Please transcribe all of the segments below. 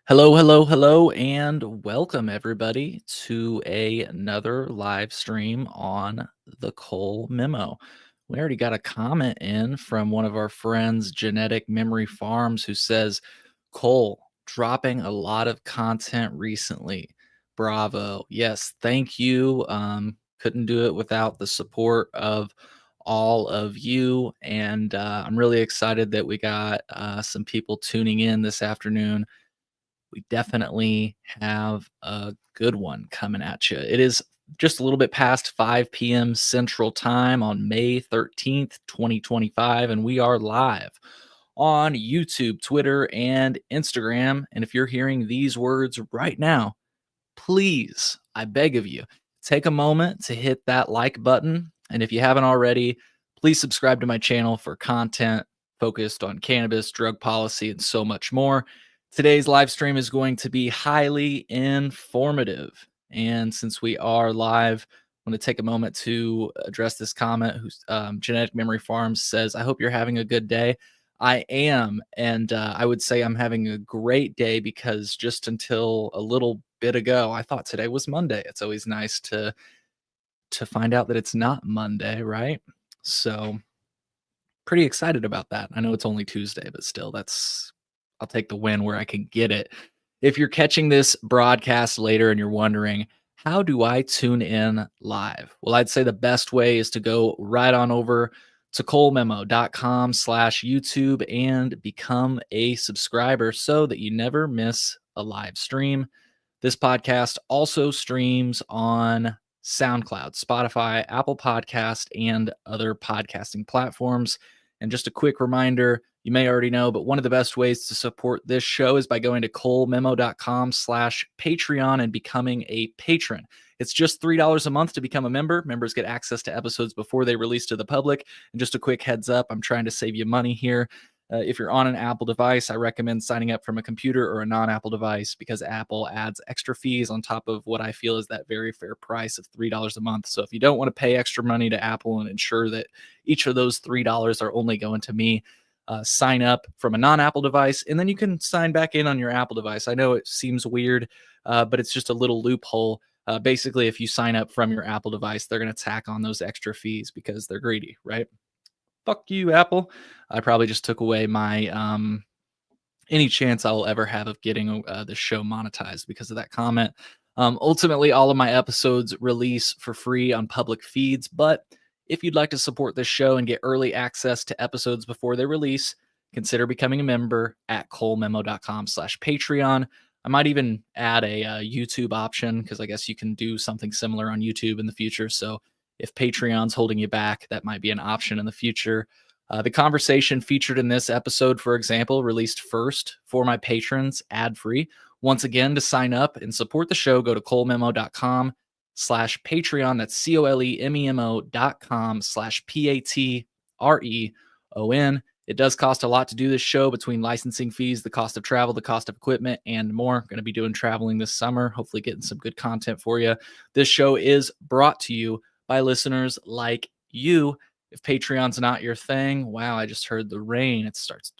Hello, hello, hello, and welcome everybody to another live stream on the Cole Memo. We already got a comment in from one of our friends, Genetic Memory Farms, who says, Cole, dropping a lot of content recently. Bravo. Yes, thank you. Couldn't do it without the support of all of you. And I'm really excited that we got some people tuning in this afternoon. We definitely have a good one coming at you. It is just a little bit past 5 p.m. Central Time on May 13th, 2025, and we are live on YouTube, Twitter, and Instagram. And if you're hearing these words right now, please, I beg of you, take a moment to hit that like button. And if you haven't already, please subscribe to my channel for content focused on cannabis, drug policy, and so much more. Today's live stream is going to be highly informative. And since we are live, I'm going to take a moment to address this comment. Who's Genetic Memory Farms says, I hope you're having a good day. I am. And I would say I'm having a great day because just until a little bit ago, I thought today was Monday. It's always nice to find out that it's not Monday, right? So pretty excited about that. I know it's only Tuesday, but still I'll take the win where I can get it. If you're catching this broadcast later and you're wondering, how do I tune in live? Well, I'd say the best way is to go right on over to colememo.com/YouTube and become a subscriber so that you never miss a live stream. This podcast also streams on SoundCloud, Spotify, Apple Podcast, and other podcasting platforms. And just a quick reminder, you may already know, but one of the best ways to support this show is by going to colememo.com/Patreon and becoming a patron. It's just $3 a month to become a member. Members get access to episodes before they release to the public. And just a quick heads up, I'm trying to save you money here. If you're on an Apple device, I recommend signing up from a computer or a non-Apple device because Apple adds extra fees on top of what I feel is that very fair price of $3 a month. So if you don't want to pay extra money to Apple and ensure that each of those $3 are only going to me, sign up from a non-Apple device, and then you can sign back in on your Apple device. I know it seems weird, but it's just a little loophole. Basically, if you sign up from your Apple device, they're going to tack on those extra fees because they're greedy, right? Fuck you, Apple. I probably just took away my any chance I'll ever have of getting the show monetized because of that comment. Ultimately, all of my episodes release for free on public feeds, but if you'd like to support this show and get early access to episodes before they release, consider becoming a member at colememo.com/Patreon. I might even add a YouTube option because I guess you can do something similar on YouTube in the future. So if Patreon's holding you back, that might be an option in the future. The conversation featured in this episode, for example, released first for my patrons, ad-free. Once again, to sign up and support the show, go to colememo.com/Patreon. That's colememo.com/Patreon. It does cost a lot to do this show between licensing fees, the cost of travel, the cost of equipment, and more. Going to be doing traveling this summer, hopefully getting some good content for you. This show is brought to you by listeners like you. If Patreon's not your thing, wow, I just heard the rain. It started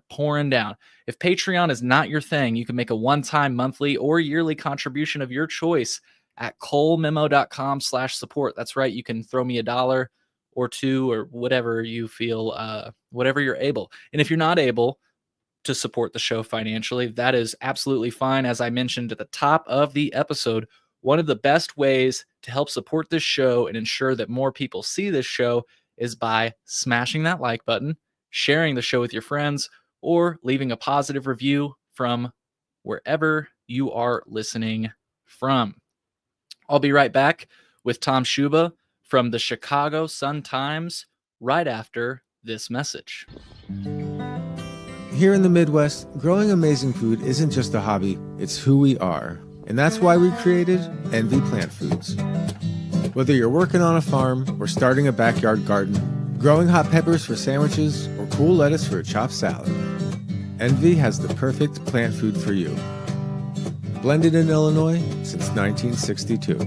pouring down. If Patreon is not your thing, you can make a one-time monthly or yearly contribution of your choice at colememo.com/support. That's right. You can throw me $1 or $2 or whatever you feel, whatever you're able. And if you're not able to support the show financially, that is absolutely fine. As I mentioned at the top of the episode, one of the best ways to help support this show and ensure that more people see this show is by smashing that like button, sharing the show with your friends, or leaving a positive review from wherever you are listening from. I'll be right back with Tom Schuba from the Chicago Sun-Times right after this message. Here in the Midwest, growing amazing food isn't just a hobby, it's who we are. And that's why we created Envy Plant Foods. Whether you're working on a farm or starting a backyard garden, growing hot peppers for sandwiches, or cool lettuce for a chopped salad, Envy has the perfect plant food for you. Blended in Illinois since 1962.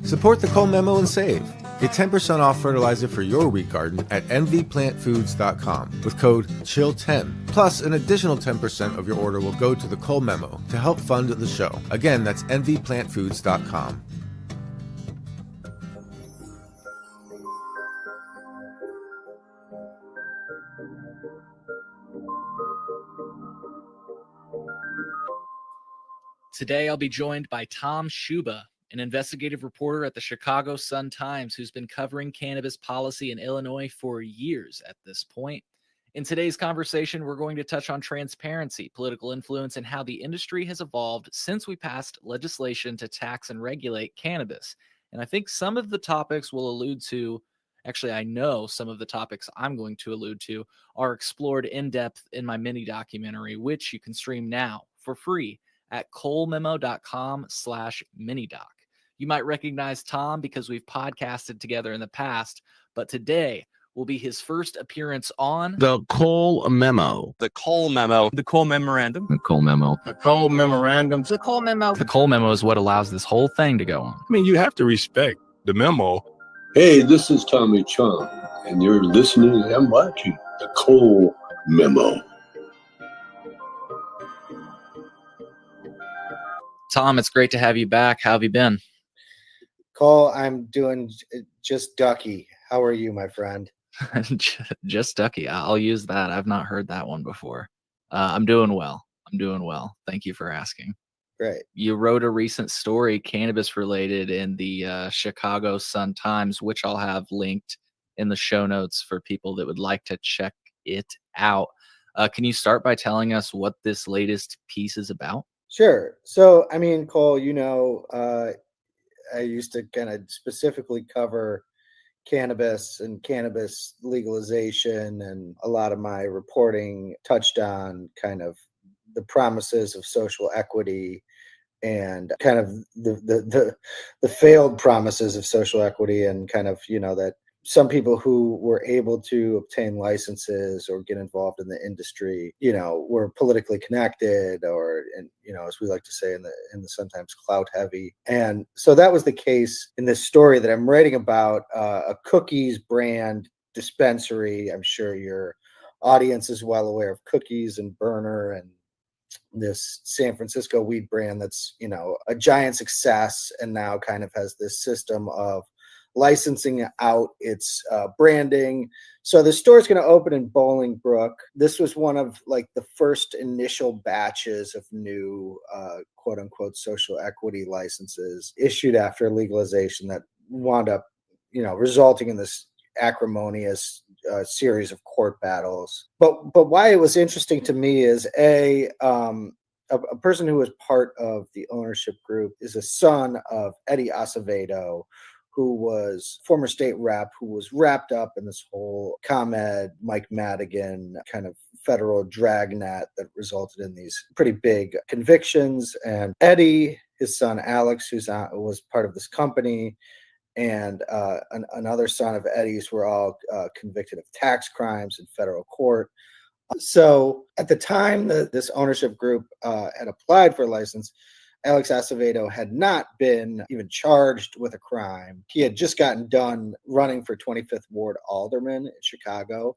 Support the Cole Memo and save. Get 10% off fertilizer for your wheat garden at nvplantfoods.com with code CHILL10. Plus, an additional 10% of your order will go to the Cole Memo to help fund the show. Again, that's nvplantfoods.com. Today, I'll be joined by Tom Schuba, an investigative reporter at the Chicago Sun-Times who's been covering cannabis policy in Illinois for years at this point. In today's conversation, we're going to touch on transparency, political influence, and how the industry has evolved since we passed legislation to tax and regulate cannabis. And I think some of the topics we'll allude to, actually, I know some of the topics I'm going to allude to are explored in depth in my mini documentary, which you can stream now for free at colememo.com/minidoc. You might recognize Tom because we've podcasted together in the past, but today will be his first appearance on The Cole Memo. The Cole Memo. The Cole Memorandum. the Cole Memo. The Cole Memorandum. The Cole Memo. The Cole Memo is what allows this whole thing to go on. I mean, you have to respect the memo. Hey, this is Tommy Chong, and you're listening and watching The Cole Memo. Tom, it's great to have you back. How have you been? Cole, I'm doing just ducky. How are you, my friend? Just ducky. I'll use that. I've not heard that one before. I'm doing well. Thank you for asking. Great. You wrote a recent story, cannabis related, in the Chicago Sun-Times, which I'll have linked in the show notes for people that would like to check it out. Can you start by telling us what this latest piece is about? Sure. So, I mean, Cole, I used to kind of specifically cover cannabis and cannabis legalization, and a lot of my reporting touched on kind of the promises of social equity and kind of the failed promises of social equity, and kind of, that some people who were able to obtain licenses or get involved in the industry, were politically connected, or, and as we like to say in the sometimes clout heavy. And so that was the case in this story that I'm writing about, a cookies brand dispensary. I'm sure your audience is well aware of Cookies and Burner and this San Francisco weed brand that's, a giant success, and now kind of has this system of licensing out its branding. So the store is going to open in Bolingbrook. This was one of like the first initial batches of new quote unquote social equity licenses issued after legalization that wound up, resulting in this acrimonious series of court battles. But why it was interesting to me is a person who was part of the ownership group is a son of Eddie Acevedo, who was former state rep, who was wrapped up in this whole ComEd, Mike Madigan kind of federal dragnet that resulted in these pretty big convictions. And Eddie, his son Alex, was part of this company, and another son of Eddie's were all convicted of tax crimes in federal court. So at the time that this ownership group had applied for a license, Alex Acevedo had not been even charged with a crime. He had just gotten done running for 25th Ward Alderman in Chicago.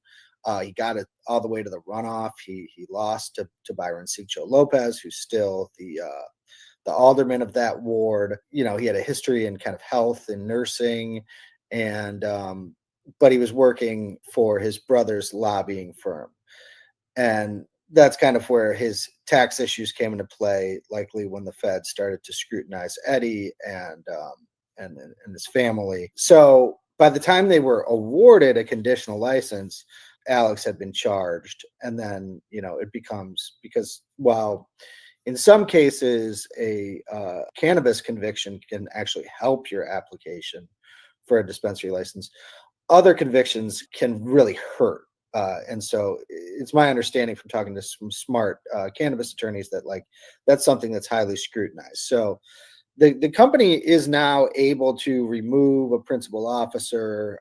He got it all the way to the runoff. He lost to Byron Sigcho Lopez, who's still the alderman of that ward. He had a history in kind of health and nursing, and but he was working for his brother's lobbying firm. And that's kind of where his tax issues came into play, likely when the Fed started to scrutinize Eddie and his family. So by the time they were awarded a conditional license, Alex had been charged. And then, it becomes, because while in some cases a cannabis conviction can actually help your application for a dispensary license, other convictions can really hurt. And so it's my understanding from talking to some smart cannabis attorneys that that's something that's highly scrutinized. So the company is now able to remove a principal officer,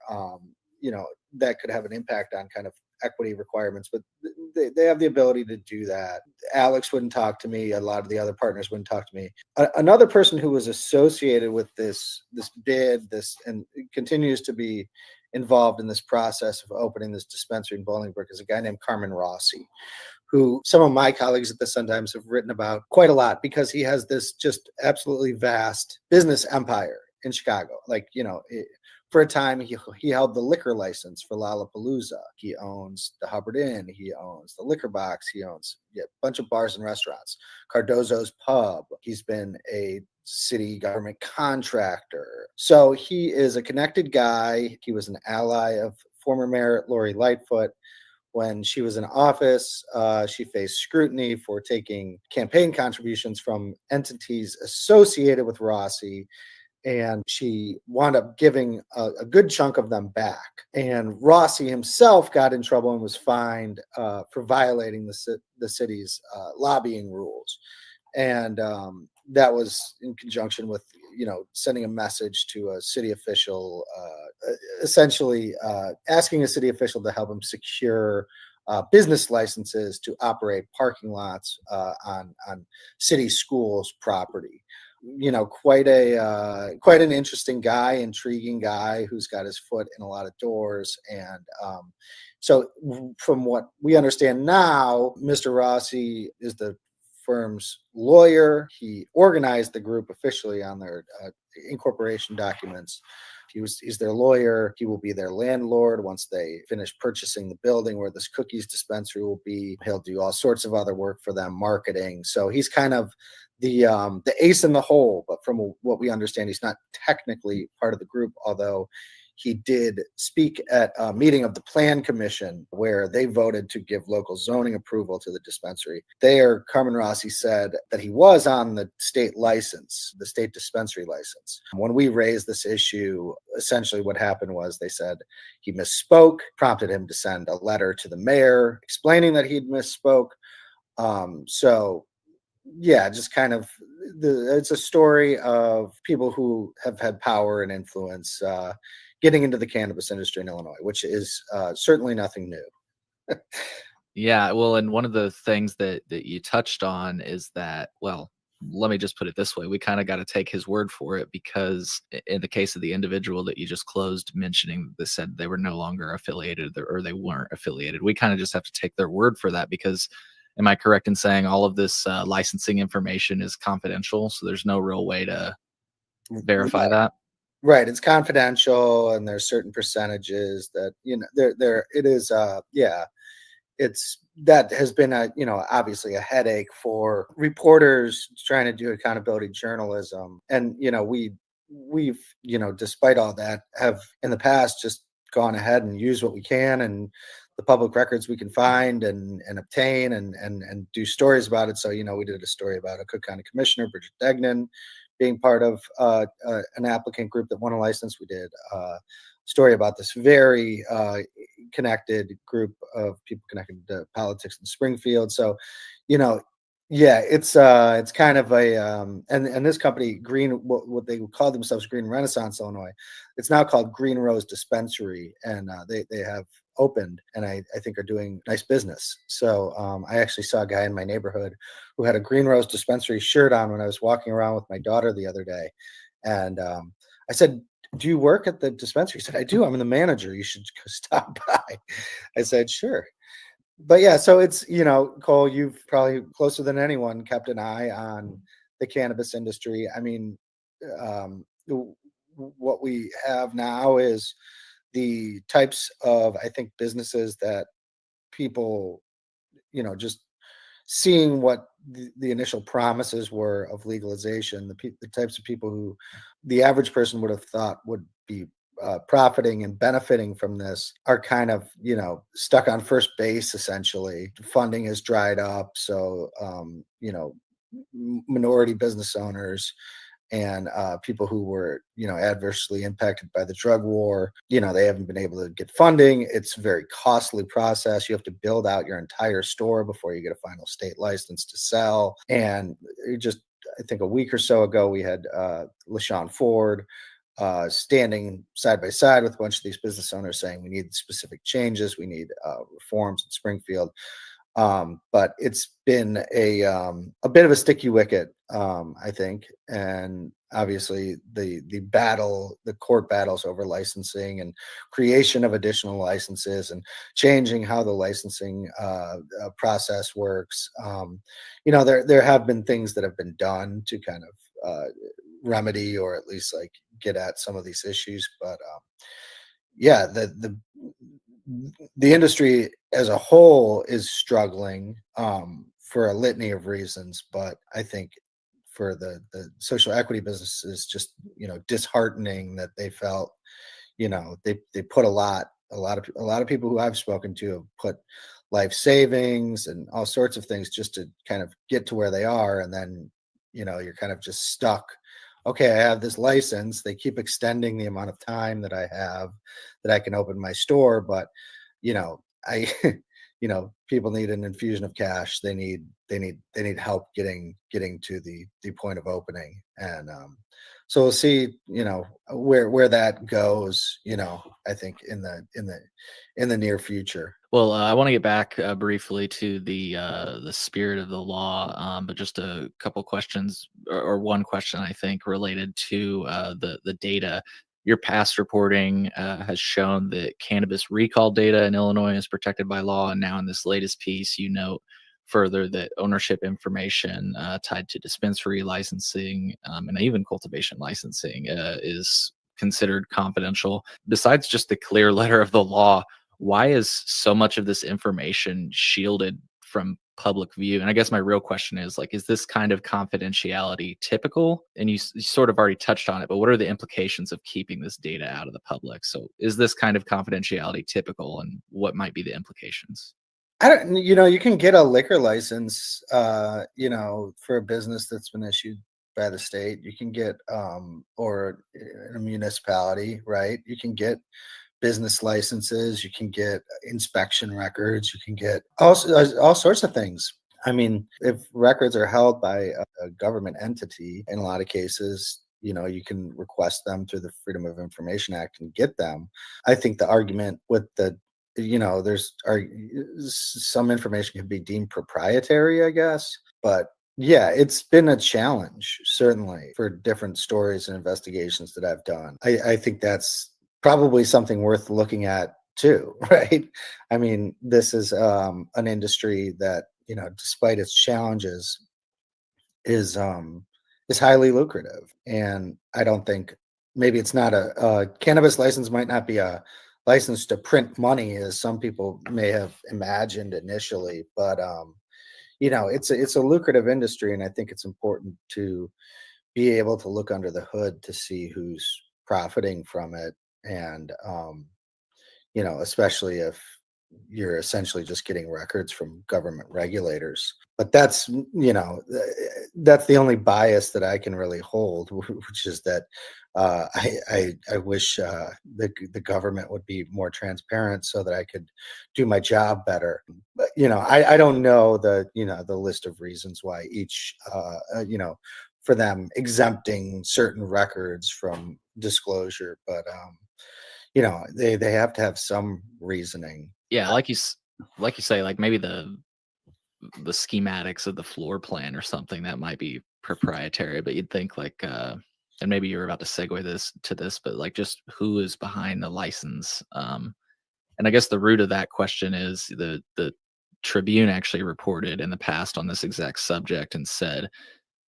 that could have an impact on kind of equity requirements, but they have the ability to do that. Alex wouldn't talk to me. A lot of the other partners wouldn't talk to me. Another person who was associated with this bid, and continues to be involved in this process of opening this dispensary in Bolingbrook, is a guy named Carmen Rossi, who some of my colleagues at the Sun-Times have written about quite a lot, because he has this just absolutely vast business empire in Chicago. Like, for a time, he held the liquor license for Lollapalooza. He owns the Hubbard Inn. He owns the Liquor Box. He owns a bunch of bars and restaurants. Cardozo's Pub. He's been a city government contractor. So he is a connected guy. He was an ally of former Mayor Lori Lightfoot. When she was in office, she faced scrutiny for taking campaign contributions from entities associated with Rossi, and she wound up giving a good chunk of them back. And Rossi himself got in trouble and was fined for violating the city's lobbying rules. And that was in conjunction with, sending a message to a city official, essentially asking a city official to help him secure business licenses to operate parking lots on city schools property. Quite an interesting guy, intriguing guy who's got his foot in a lot of doors. And so from what we understand now, Mr. Rossi is the firm's lawyer. He organized the group officially on their incorporation documents. He's their lawyer. He will be their landlord once they finish purchasing the building where this cookies dispensary will be. He'll do all sorts of other work for them, marketing. So he's kind of the ace in the hole, but from what we understand, he's not technically part of the group, although he did speak at a meeting of the Plan Commission where they voted to give local zoning approval to the dispensary. There, Carmen Rossi said that he was on the state license, the state dispensary license. When we raised this issue, essentially what happened was they said he misspoke, prompted him to send a letter to the mayor explaining that he'd misspoke. So yeah, just kind of it's a story of people who have had power and influence getting into the cannabis industry in Illinois, which is certainly nothing new. Yeah, well, and one of the things that you touched on is that, well, let me just put it this way. We kind of got to take his word for it, because in the case of the individual that you just closed mentioning that said they were no longer affiliated, or they weren't affiliated, we kind of just have to take their word for that, because am I correct in saying all of this licensing information is confidential? So there's no real way to verify that? Right. It's confidential, and there's certain percentages that, it is, yeah, it's, that has been obviously a headache for reporters trying to do accountability journalism. And, we've, despite all that, have in the past just gone ahead and used what we can, and the public records we can find and obtain, and do stories about it. So, we did a story about a Cook County Commissioner, Bridget Degnan, being part of an applicant group that won a license. We did a story about this very connected group of people connected to politics in Springfield. So, yeah, it's kind of a and this company, Green, what they call themselves, Green Renaissance Illinois, it's now called Green Rose Dispensary, and they have opened, and I think are doing nice business. So I actually saw a guy in my neighborhood who had a Green Rose Dispensary shirt on when I was walking around with my daughter the other day, and I said, "Do you work at the dispensary?" He said, "I do. I'm the manager. You should stop by." I said, "Sure." But yeah, so it's, Cole, you've probably closer than anyone kept an eye on the cannabis industry. I mean, what we have now is the types of, I think, businesses that people, just seeing what the initial promises were of legalization, the types of people who the average person would have thought would be profiting and benefiting from this are kind of, stuck on first base. Essentially, funding has dried up. So, minority business owners and people who were, adversely impacted by the drug war, they haven't been able to get funding. It's a very costly process. You have to build out your entire store before you get a final state license to sell. And I think a week or so ago, we had LaShawn Ford, standing side by side with a bunch of these business owners saying we need specific changes, we need reforms in Springfield. But it's been a bit of a sticky wicket, I think, and obviously the court battles over licensing and creation of additional licenses and changing how the licensing process works. There have been things that have been done to kind of remedy or at least like get at some of these issues, but yeah, the industry as a whole is struggling for a litany of reasons, but I think for the social equity businesses, just disheartening that they felt they put a lot of people who I've spoken to have put life savings and all sorts of things just to kind of get to where they are, and then you're kind of just stuck. Okay, I have this license. They keep extending the amount of time that I have that I can open my store, but I people need an infusion of cash. They need help getting to the point of opening, and so we'll see where that goes. I think in the near future. Well, I want to get back briefly to the spirit of the law, but just a couple questions, or one question I think related to the data. Your past reporting has shown that cannabis recall data in Illinois is protected by law, and now in this latest piece, you note further that ownership information tied to dispensary licensing and even cultivation licensing is considered confidential. Besides just the clear letter of the law, why is so much of this information shielded from public view? And I guess my real question is like, is this kind of confidentiality typical? And you sort of already touched on it, but what are the implications of keeping this data out of the public? So is this kind of confidentiality typical, and what might be the implications? I don't, you can get a liquor license, for a business that's been issued by the state. You can get, or in a municipality, right? You can get business licenses, you can get inspection records, you can get all sorts of things. I mean, if records are held by a government entity, in a lot of cases, you can request them through the Freedom of Information Act and get them. I think the argument with some information can be deemed proprietary, I guess, but yeah, it's been a challenge, certainly, for different stories and investigations that I've done. I think that's probably something worth looking at too, right? I mean, this is an industry that, despite its challenges, is highly lucrative. And I don't think, maybe it's not a cannabis license might not be a license to print money as some people may have imagined initially, but it's a lucrative industry, and I think it's important to be able to look under the hood to see who's profiting from it. And especially if you're essentially just getting records from government regulators. But that's the only bias that I can really hold, which is that I wish the government would be more transparent so that I could do my job better. But I don't know the list of reasons why each for them exempting certain records from disclosure, but they have to have some reasoning. Yeah, like you say, like maybe the schematics of the floor plan or something that might be proprietary, but you'd think like and maybe you're about to segue this, but like just who is behind the license. And I guess the root of that question is the Tribune actually reported in the past on this exact subject and said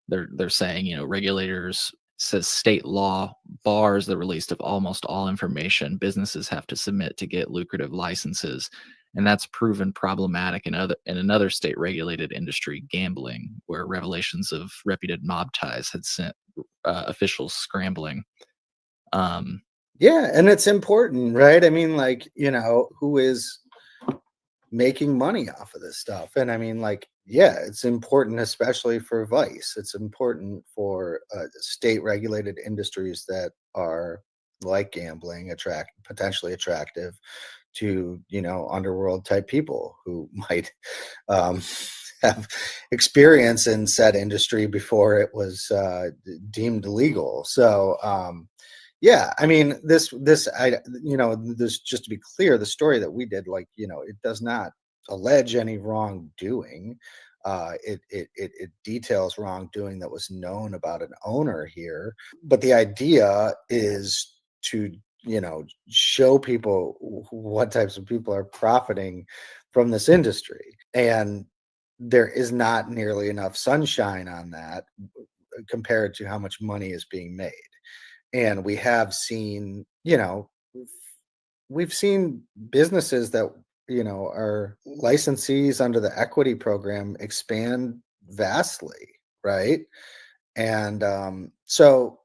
they're saying, regulators says state law bars the release of almost all information businesses have to submit to get lucrative licenses, and that's proven problematic in another state regulated industry, gambling, where revelations of reputed mob ties had sent officials scrambling. Yeah, and it's important, right? I mean, like, who is making money off of this stuff? And I mean, like, yeah, it's important, especially for Vice. It's important for state regulated industries that are like gambling, potentially attractive to underworld type people who might have experience in said industry before it was deemed legal. So Yeah, I mean, this, just to be clear, the story that we did, like, it does not allege any wrongdoing. It details wrongdoing that was known about an owner here, but the idea is to, show people what types of people are profiting from this industry, and there is not nearly enough sunshine on that compared to how much money is being made. And we have seen, we've seen businesses that, are licensees under the equity program expand vastly, right? And so,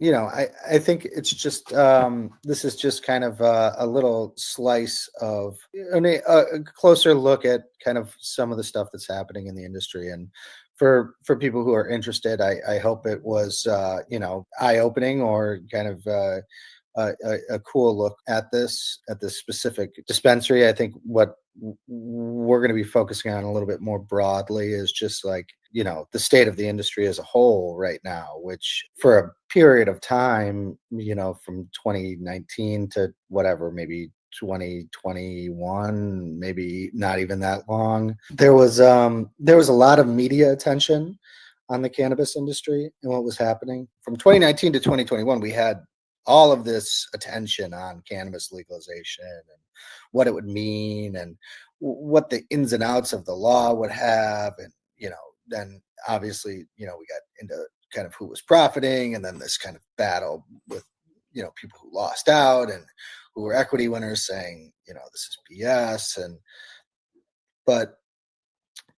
I think it's just, this is just kind of a little slice of, a closer look at kind of some of the stuff that's happening in the industry. And for people who are interested, I hope it was, eye opening, or kind of a cool look at this specific dispensary. I think what we're going to be focusing on a little bit more broadly is just like, the state of the industry as a whole right now, which for a period of time, from 2019 to whatever, maybe 2021, maybe not even that long, there was a lot of media attention on the cannabis industry and what was happening. From 2019 to 2021, we had all of this attention on cannabis legalization and what it would mean, and what the ins and outs of the law would have. And, then obviously, we got into kind of who was profiting, and then this kind of battle with, people who lost out and who were equity winners saying, this is BS. But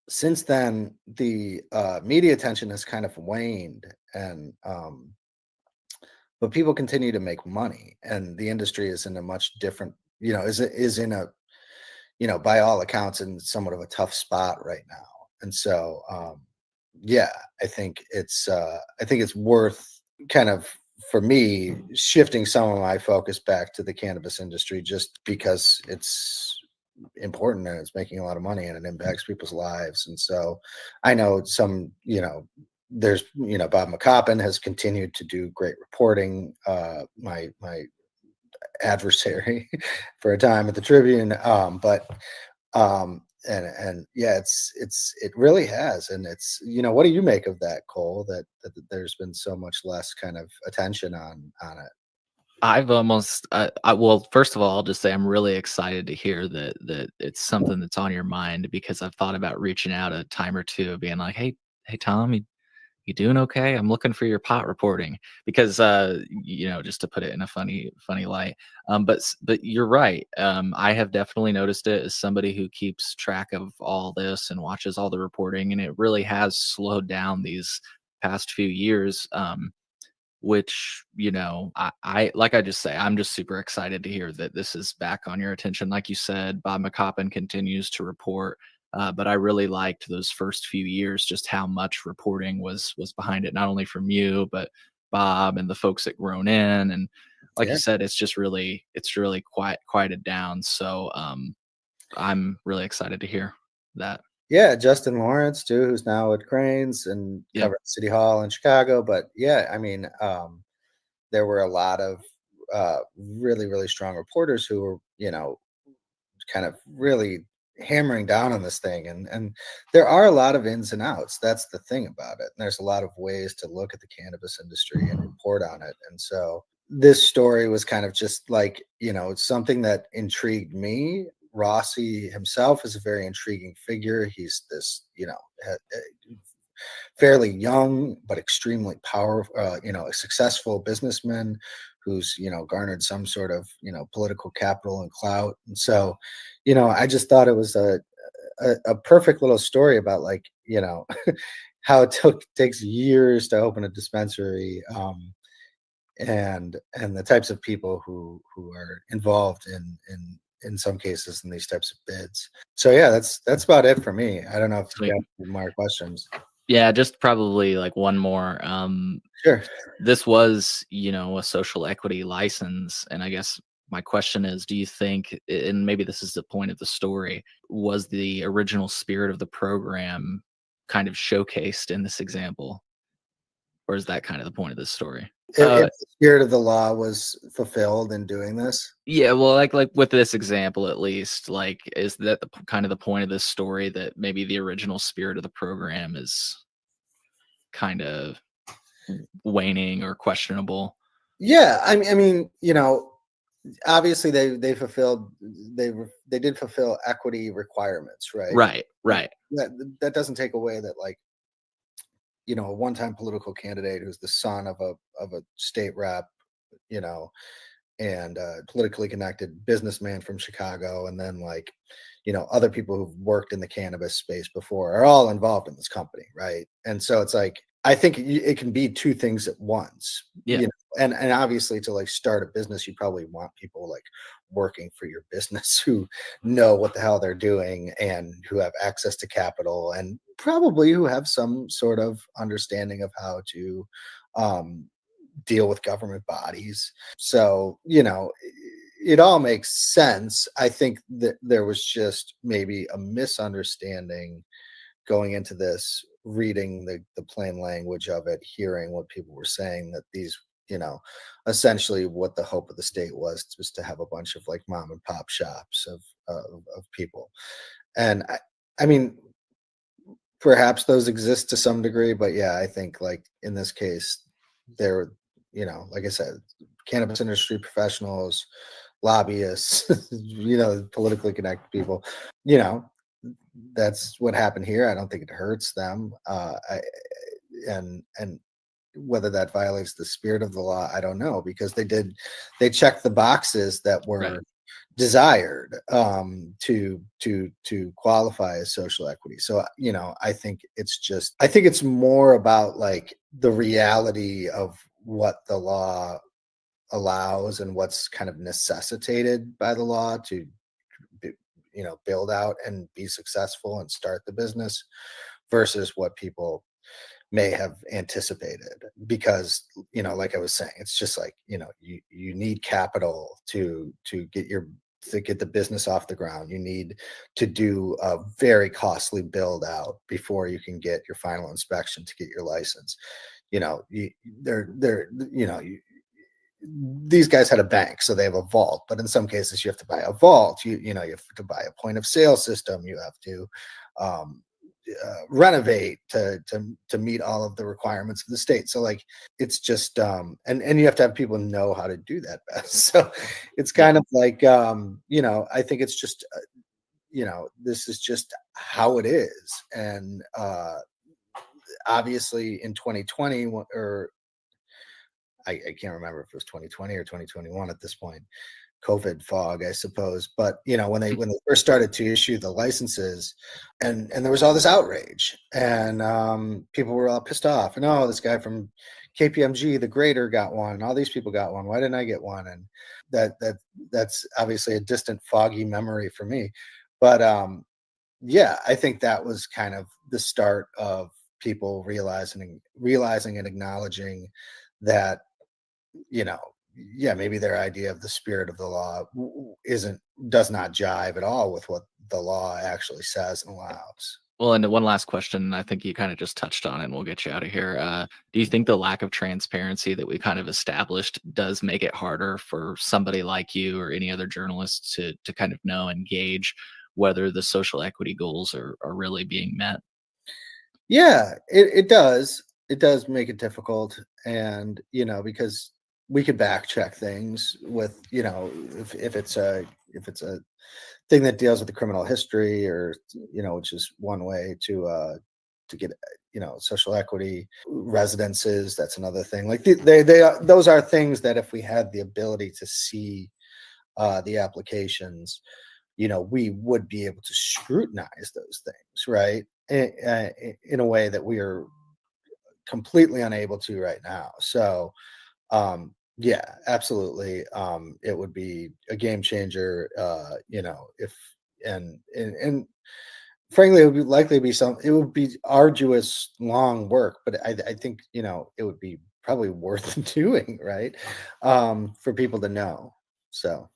since then, the media attention has kind of waned, and but people continue to make money, and the industry is in a much different, is in a, by all accounts, in somewhat of a tough spot right now. And so, yeah, I think it's worth kind of, for me, shifting some of my focus back to the cannabis industry, just because it's important and it's making a lot of money and it impacts people's lives. And so I know there's, Bob McCoppin has continued to do great reporting, my adversary for a time at the Tribune. But and yeah, it really has. And it's, what do you make of that, Cole, that there's been so much less kind of attention on it? I've almost, well, first of all, I'll just say I'm really excited to hear that it's something that's on your mind, because I've thought about reaching out a time or two, being like, hey, Tom, you doing okay? I'm looking for your pot reporting, because just to put it in a funny light. But you're right. I have definitely noticed it as somebody who keeps track of all this and watches all the reporting, and it really has slowed down these past few years. Which, I like I just say, I'm just super excited to hear that this is back on your attention. Like you said, Bob McCoppin continues to report. But I really liked those first few years, just how much reporting was behind it, not only from you, but Bob and the folks at Grown In. And like you Yeah. said, it's really quieted down. So I'm really excited to hear that. Yeah, Justin Lawrence too, who's now at Cranes and Yep. covered City Hall in Chicago. But yeah, I mean, there were a lot of really, really strong reporters who were, kind of really hammering down on this thing. And there are a lot of ins and outs. That's the thing about it. And there's a lot of ways to look at the cannabis industry and report on it. And so this story was kind of just like, something that intrigued me. Rossi himself is a very intriguing figure. He's this, fairly young but extremely powerful, a successful businessman who's, garnered some sort of, political capital and clout. And so, I just thought it was a perfect little story about, like, how it takes years to open a dispensary, and the types of people who are involved in some cases in these types of bids. So yeah, that's about it for me. I don't know if you Sweet. have any more questions. Yeah, just probably like one more. Sure. This was, a social equity license. And I guess my question is, do you think, and maybe this is the point of the story, was the original spirit of the program kind of showcased in this example? or is that kind of the point of this story? If the spirit of the law was fulfilled in doing this. Yeah, well, like with this example, at least, like, is that kind of the point of this story, that maybe the original spirit of the program is kind of waning or questionable? Yeah, I mean, obviously they did fulfill equity requirements, right? Right, right, That doesn't take away that, like, a one-time political candidate who's the son of a state rep, you know, and politically connected businessman from Chicago, and then, like, other people who've worked in the cannabis space before are all involved in this company, right? And so it's like, I think it can be two things at once, yeah, and obviously, to like start a business, you probably want people like working for your business who know what the hell they're doing and who have access to capital and probably who have some sort of understanding of how to um, deal with government bodies. So, it all makes sense. I think that there was just maybe a misunderstanding going into this, reading the plain language of it, hearing what people were saying, that these, essentially what the hope of the state was to have a bunch of like mom and pop shops of people. And I mean, perhaps those exist to some degree, but yeah, I think like in this case, there, like I said, cannabis industry professionals, lobbyists, politically connected people, you know, that's what happened here. I don't think it hurts them. And whether that violates the spirit of the law, I don't know, because they checked the boxes that right. were desired to qualify as social equity. So I think it's more about like the reality of what the law allows and what's kind of necessitated by the law to build out and be successful and start the business versus what people may have anticipated. Because like I was saying, it's just like, you need capital to get the business off the ground. You need to do a very costly build out before you can get your final inspection to get your license. These guys had a bank, so they have a vault, but in some cases you have to buy a vault. You have to buy a point of sale system. You have to um, renovate to meet all of the requirements of the state. So like, it's just and you have to have people know how to do that best. So it's Yeah. kind of like I think it's just this is just how it is. And obviously in 2020, or I can't remember if it was 2020 or 2021 at this point, COVID fog, I suppose. But when they first started to issue the licenses, and there was all this outrage, and people were all pissed off. And oh, this guy from KPMG, the grader, got one, and all these people got one. Why didn't I get one? And that's obviously a distant, foggy memory for me. But yeah, I think that was kind of the start of people realizing and acknowledging that you know, yeah, maybe their idea of the spirit of the law does not jive at all with what the law actually says and allows. Well, and one last question, I think you kind of just touched on it, and we'll get you out of here. Do you think the lack of transparency that we kind of established does make it harder for somebody like you or any other journalists to kind of know and gauge whether the social equity goals are really being met? Yeah, it does. It does make it difficult, and because we could back check things with if it's a thing that deals with the criminal history, or which is one way to get social equity residences. That's another thing. Like those are things that if we had the ability to see the applications, we would be able to scrutinize those things, right? In a way that we are completely unable to right now. So yeah, absolutely. It would be a game changer, if and frankly, it would likely be it would be arduous, long work, but I think, it would be probably worth doing, right? For people to know. So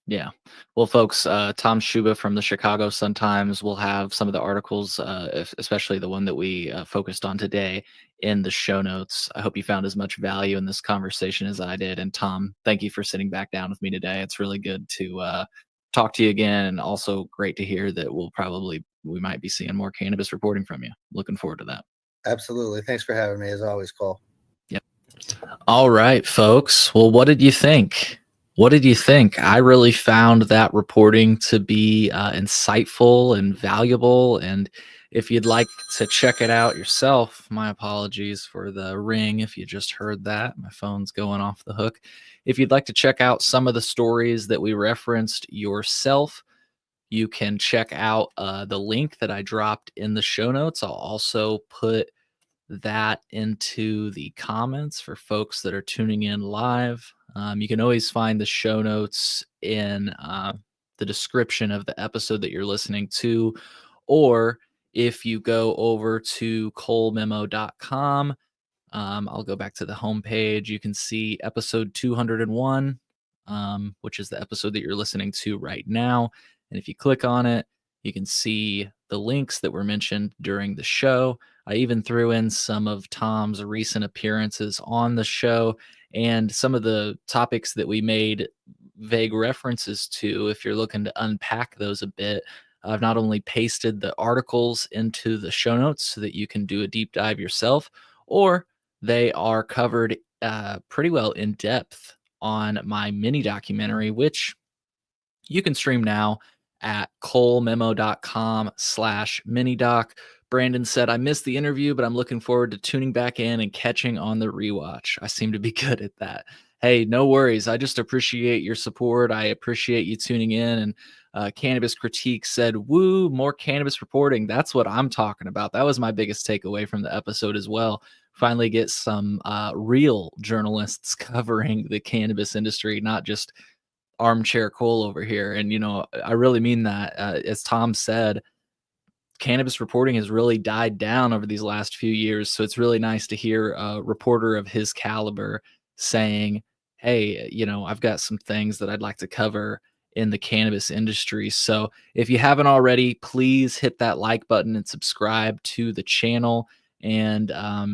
Yeah. Well, folks, Tom Schuba from the Chicago Sun-Times will have some of the articles, especially the one that we focused on today, in the show notes. I hope you found as much value in this conversation as I did. And Tom, thank you for sitting back down with me today. It's really good to talk to you again, and also great to hear that we might be seeing more cannabis reporting from you. Looking forward to that. Absolutely. Thanks for having me, as always, Cole. Yep. All right, folks. Well, what did you think? What did you think? I really found that reporting to be insightful and valuable. And if you'd like to check it out yourself, my apologies for the ring if you just heard that. My phone's going off the hook. If you'd like to check out some of the stories that we referenced yourself, you can check out the link that I dropped in the show notes. I'll also put that into the comments for folks that are tuning in live. You can always find the show notes in the description of the episode that you're listening to, or if you go over to colememo.com, I'll go back to the homepage. You can see episode 201, which is the episode that you're listening to right now. And if you click on it, you can see the links that were mentioned during the show. I even threw in some of Tom's recent appearances on the show and some of the topics that we made vague references to. If you're looking to unpack those a bit, I've not only pasted the articles into the show notes so that you can do a deep dive yourself, or they are covered pretty well in depth on my mini documentary, which you can stream now at colememo.com/minidoc. Brandon said, I missed the interview, but I'm looking forward to tuning back in and catching on the rewatch. I seem to be good at that. Hey, no worries. I just appreciate your support. I appreciate you tuning in. And Cannabis Critique said, woo, more cannabis reporting. That's what I'm talking about. That was my biggest takeaway from the episode as well. Finally get some real journalists covering the cannabis industry, not just armchair Cole over here. And, I really mean that. As Tom said, cannabis reporting has really died down over these last few years. So it's really nice to hear a reporter of his caliber saying, hey, I've got some things that I'd like to cover in the cannabis industry. So if you haven't already, please hit that like button and subscribe to the channel. And I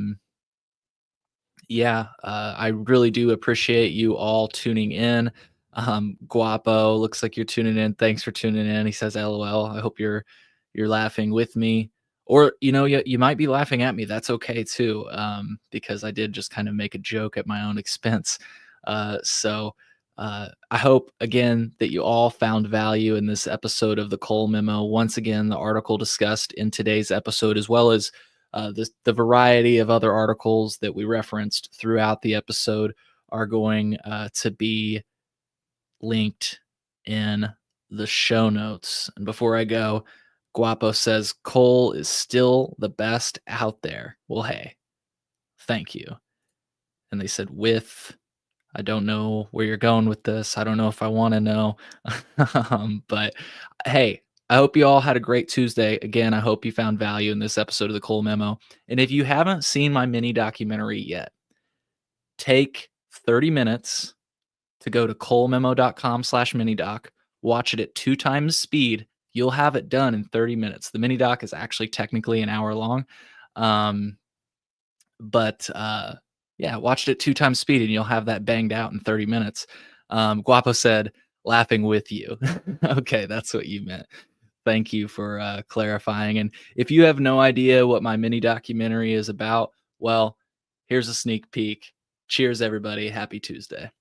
really do appreciate you all tuning in. Guapo, looks like you're tuning in. Thanks for tuning in. He says, LOL. I hope you're laughing with me, or you might be laughing at me. That's okay too, because I did just kind of make a joke at my own expense. So I hope again that you all found value in this episode of the Cole Memo. Once again, the article discussed in today's episode, as well as the variety of other articles that we referenced throughout the episode, are going to be linked in the show notes. And before I go, Guapo says Cole is still the best out there. Well, hey, thank you. And they said I don't know where you're going with this. I don't know if I want to know. But hey, I hope you all had a great Tuesday. Again, I hope you found value in this episode of the Cole Memo. And if you haven't seen my mini documentary yet, take 30 minutes to go to colememo.com/minidoc, watch it at 2 times speed. You'll have it done in 30 minutes. The mini doc is actually technically an hour long. Watched it at 2 times speed and you'll have that banged out in 30 minutes. Guapo said, laughing with you. Okay, that's what you meant. Thank you for clarifying. And if you have no idea what my mini documentary is about, well, here's a sneak peek. Cheers, everybody. Happy Tuesday.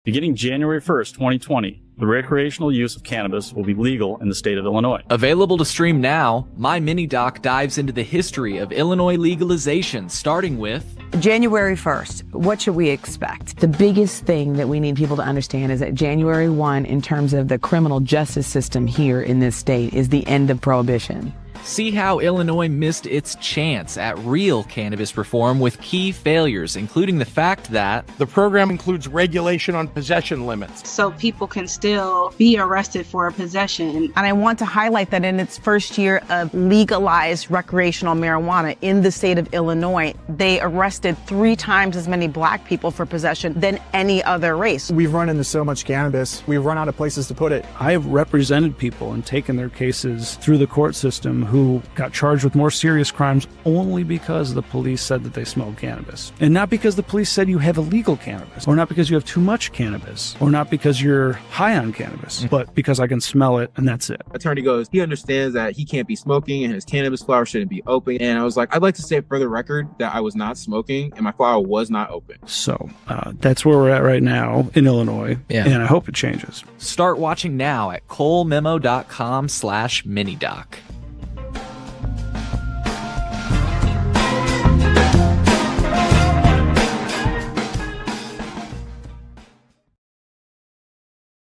Beginning January 1st, 2020, the recreational use of cannabis will be legal in the state of Illinois. Available to stream now, my mini doc dives into the history of Illinois legalization, starting with January 1st. What should we expect? The biggest thing that we need people to understand is that January 1, in terms of the criminal justice system here in this state, is the end of prohibition. See how Illinois missed its chance at real cannabis reform with key failures, including the fact that the program includes regulation on possession limits. So people can still be arrested for a possession. And I want to highlight that in its first year of legalized recreational marijuana in the state of Illinois, they arrested 3 times as many black people for possession than any other race. We've run into so much cannabis, we've run out of places to put it. I have represented people and taken their cases through the court system who got charged with more serious crimes only because the police said that they smoked cannabis. And not because the police said you have illegal cannabis, or not because you have too much cannabis, or not because you're high on cannabis, but because I can smell it and that's it. Attorney goes, he understands that he can't be smoking and his cannabis flower shouldn't be open. And I was like, I'd like to say for the record that I was not smoking and my flower was not open. So that's where we're at right now in Illinois, and I hope it changes. Start watching now at colememo.com/minidoc.